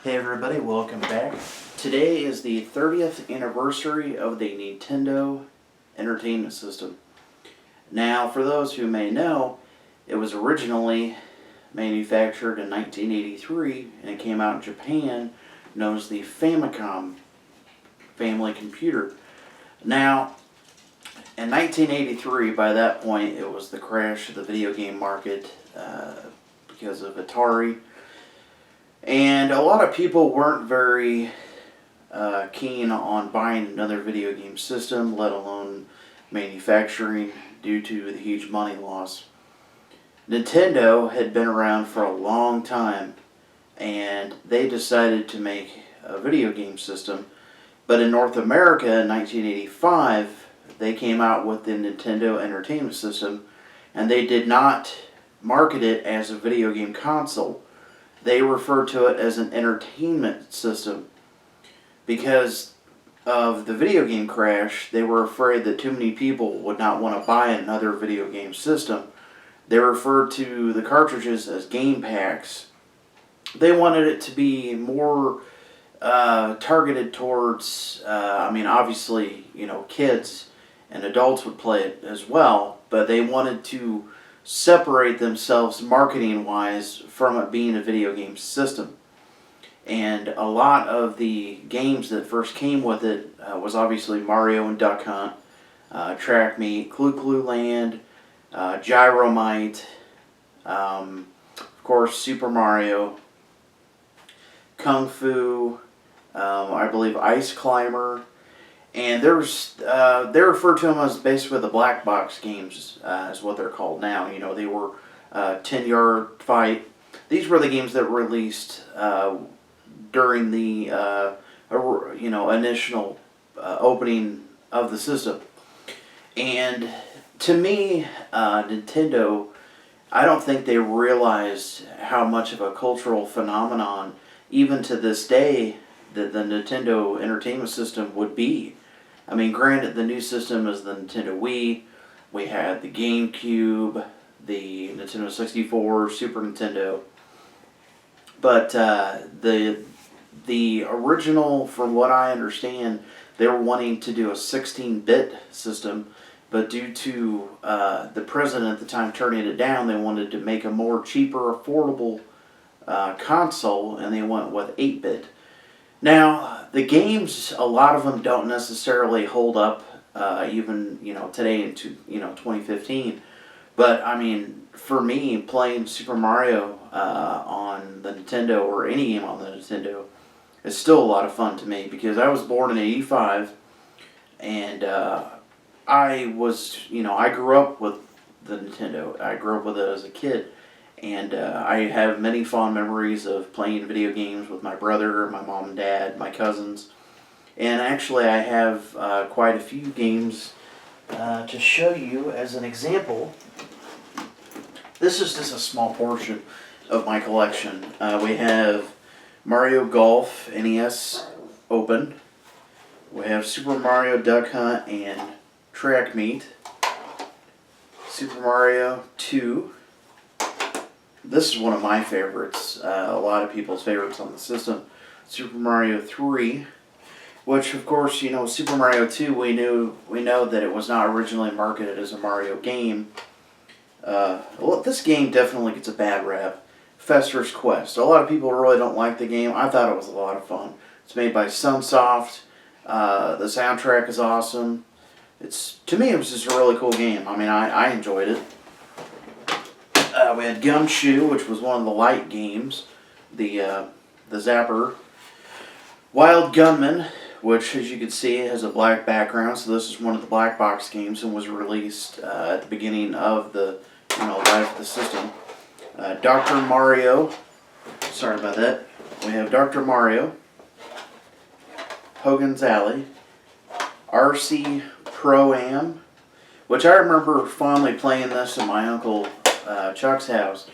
Hey everybody, welcome back. Today is the 30th anniversary of the Nintendo Entertainment System. Now, for those who may know, it was originally manufactured in 1983 and it came out in Japan, known as the Famicom family computer. Now, in 1983, by that point, it was the crash of the video game market because of Atari. And a lot of people weren't very keen on buying another video game system, let alone manufacturing, due to the huge money loss. Nintendo had been around for a long time, and they decided to make a video game system. But in North America in 1985, they came out with the Nintendo Entertainment System, and they did not market it as a video game console. They referred to it as an entertainment system. Because of the video game crash, they were afraid that too many people would not want to buy another video game system. They referred to the cartridges as game packs. They wanted it to be more targeted towards, obviously, kids and adults would play it as well, but they wanted to separate themselves marketing-wise from it being a video game system. And a lot of the games that first came with it was obviously Mario and Duck Hunt, Track Meet, Clue Clue Land, Gyromite, of course Super Mario, Kung Fu, I believe Ice Climber, and they refer to them as basically the black box games, is what they're called now. They were 10-yard fight. These were the games that were released during the initial opening of the system. And to me, Nintendo, I don't think they realized how much of a cultural phenomenon, even to this day, that the Nintendo Entertainment System would be. I mean, granted, the new system is the Nintendo Wii. We had the GameCube, the Nintendo 64, Super Nintendo. But the original, from what I understand, they were wanting to do a 16-bit system, but due to the president at the time turning it down, they wanted to make a more cheaper, affordable console, and they went with 8-bit. Now, the games, a lot of them don't necessarily hold up even today in 2015. But I mean, for me, playing Super Mario on the Nintendo, or any game on the Nintendo, is still a lot of fun to me, because I was born in '85, and I grew up with the Nintendo. I grew up with it as a kid. And I have many fond memories of playing video games with my brother, my mom and dad, my cousins. And actually I have quite a few games to show you as an example. This is just a small portion of my collection. We have Mario Golf NES Open. We have Super Mario Duck Hunt and Track Meet. Super Mario 2. This is one of my favorites, a lot of people's favorites on the system. Super Mario 3, which of course, Super Mario 2, we know that it was not originally marketed as a Mario game. This game definitely gets a bad rap. Fester's Quest. A lot of people really don't like the game. I thought it was a lot of fun. It's made by Sunsoft. The soundtrack is awesome. To me, it was just a really cool game. I mean, I enjoyed it. We had Gumshoe, which was one of the light games, the Zapper. Wild Gunman, which, as you can see, has a black background, so this is one of the black box games and was released at the beginning of the life of the system. Dr. Mario, sorry about that. We have Dr. Mario, Hogan's Alley, RC Pro-Am, which I remember fondly playing this in my uncle Chuck's house.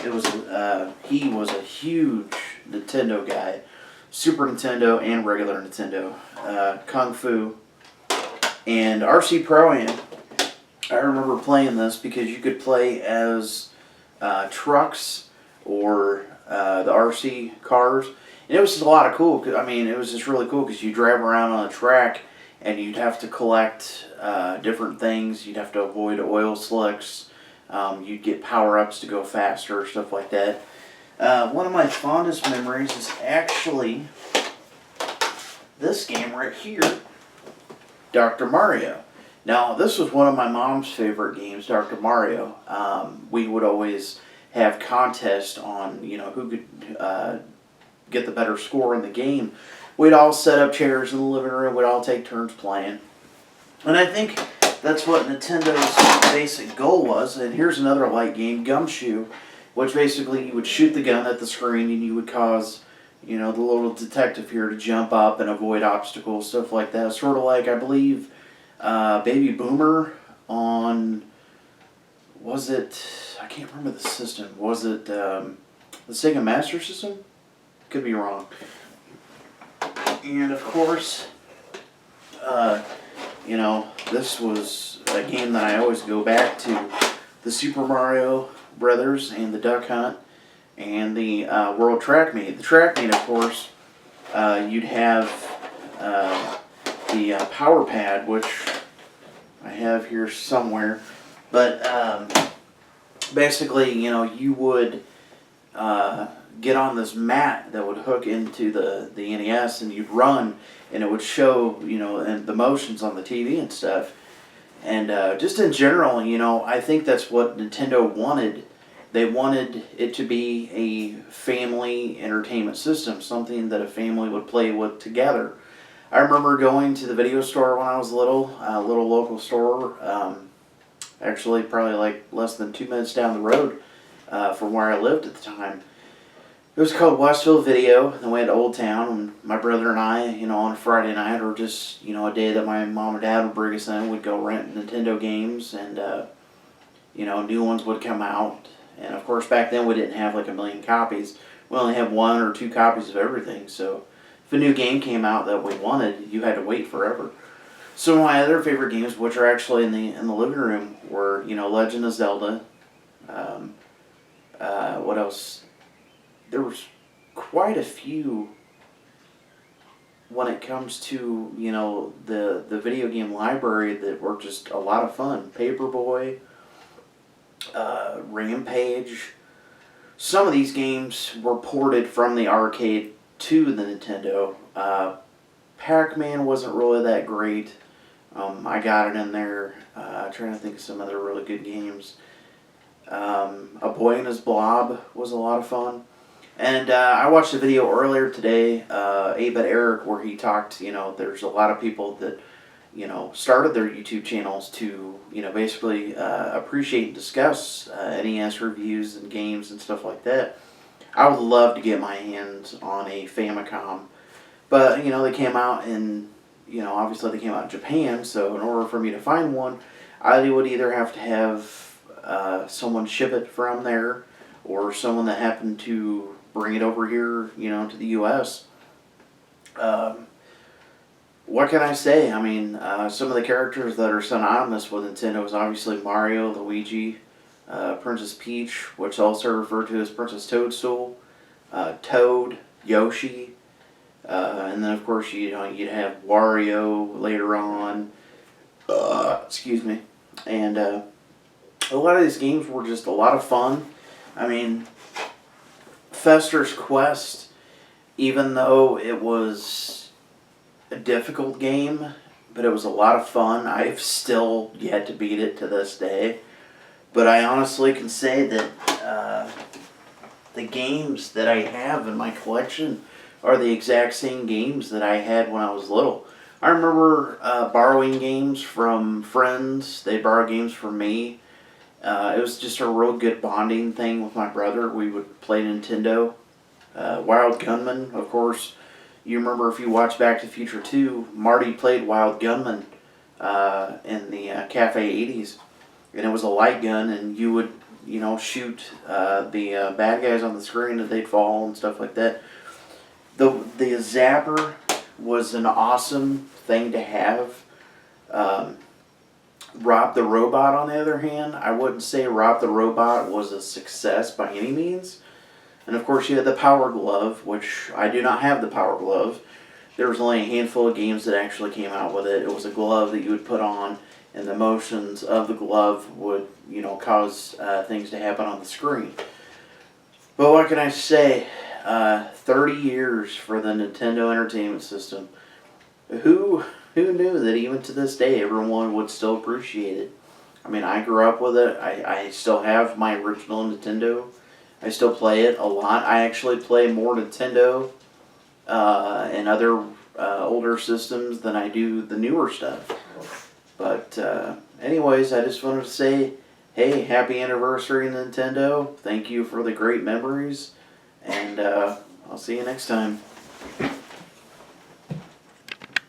He was a huge Nintendo guy, Super Nintendo and regular Nintendo, Kung Fu, and RC Pro-Am. I remember playing this because you could play as trucks or the RC cars. And it was just a lot of cool. I mean, it was just really cool because you drive around on a track and you'd have to collect different things. You'd have to avoid oil slicks. You'd get power-ups to go faster, stuff like that. One of my fondest memories is actually this game right here, Dr. Mario. Now, this was one of my mom's favorite games, Dr. Mario. We would always have contests on, who could get the better score in the game. We'd all set up chairs in the living room. We'd all take turns playing. And I think that's what Nintendo's basic goal was. And here's another light game, Gumshoe, which basically you would shoot the gun at the screen and you would cause, the little detective here to jump up and avoid obstacles, stuff like that. Sort of like, I believe, Baby Boomer on, was it, I can't remember the system. Was it the Sega Master System? Could be wrong. And of course, this was a game that I always go back to. The Super Mario Brothers and the Duck Hunt and the World Track Meet. The track meet, of course, you'd have the power pad, which I have here somewhere. But basically, you would get on this mat that would hook into the NES, and you'd run, and it would show, and the motions on the TV and stuff. And just in general, I think that's what Nintendo wanted. They wanted it to be a family entertainment system, something that a family would play with together. I remember going to the video store when I was little, a little local store, actually probably like less than 2 minutes down the road from where I lived at the time. It was called Westville Video, and then we had Old Town, and my brother and I, on a Friday night, or just, a day that my mom or dad would bring us in, we'd go rent Nintendo games, and, new ones would come out. And, of course, back then we didn't have like a million copies. We only had 1 or 2 copies of everything, so if a new game came out that we wanted, you had to wait forever. Some of my other favorite games, which are actually in the living room, were, Legend of Zelda. What else? There was quite a few when it comes to, the video game library that were just a lot of fun. Paperboy, Rampage. Some of these games were ported from the arcade to the Nintendo. Pac-Man wasn't really that great. I got it in there. Trying to think of some other really good games. A Boy and His Blob was a lot of fun. And I watched a video earlier today, 8-Bit Eric, where he talked, there's a lot of people that, started their YouTube channels to, basically appreciate and discuss NES reviews and games and stuff like that. I would love to get my hands on a Famicom. But, they came out in, obviously they came out in Japan, so in order for me to find one, I would either have to have someone ship it from there, or someone that happened to bring it over here, to the U.S. What can I say? I mean, some of the characters that are synonymous with Nintendo is obviously Mario, Luigi, Princess Peach, which is also referred to as Princess Toadstool, Toad, Yoshi, and then of course you'd have Wario later on. Excuse me. And a lot of these games were just a lot of fun. I mean, Fester's Quest, even though it was a difficult game, but it was a lot of fun. I've still yet to beat it to this day. But I honestly can say that the games that I have in my collection are the exact same games that I had when I was little. I remember borrowing games from friends. They borrowed games from me. It was just a real good bonding thing with my brother. We would play Nintendo. Wild Gunman, of course. You remember if you watch Back to the Future 2, Marty played Wild Gunman in the Cafe 80s. And it was a light gun, and you would, shoot the bad guys on the screen and they'd fall and stuff like that. The Zapper was an awesome thing to have. Rob the Robot, on the other hand, I wouldn't say Rob the Robot was a success by any means. And of course you had the Power Glove, which I do not have the Power Glove. There was only a handful of games that actually came out with it. It was a glove that you would put on, and the motions of the glove would, cause things to happen on the screen. But what can I say? 30 years for the Nintendo Entertainment System. Who knew that even to this day everyone would still appreciate it? I mean, I grew up with it. I still have my original Nintendo. I still play it a lot. I actually play more Nintendo and other older systems than I do the newer stuff. But anyways, I just wanted to say, hey, happy anniversary, Nintendo. Thank you for the great memories. And I'll see you next time.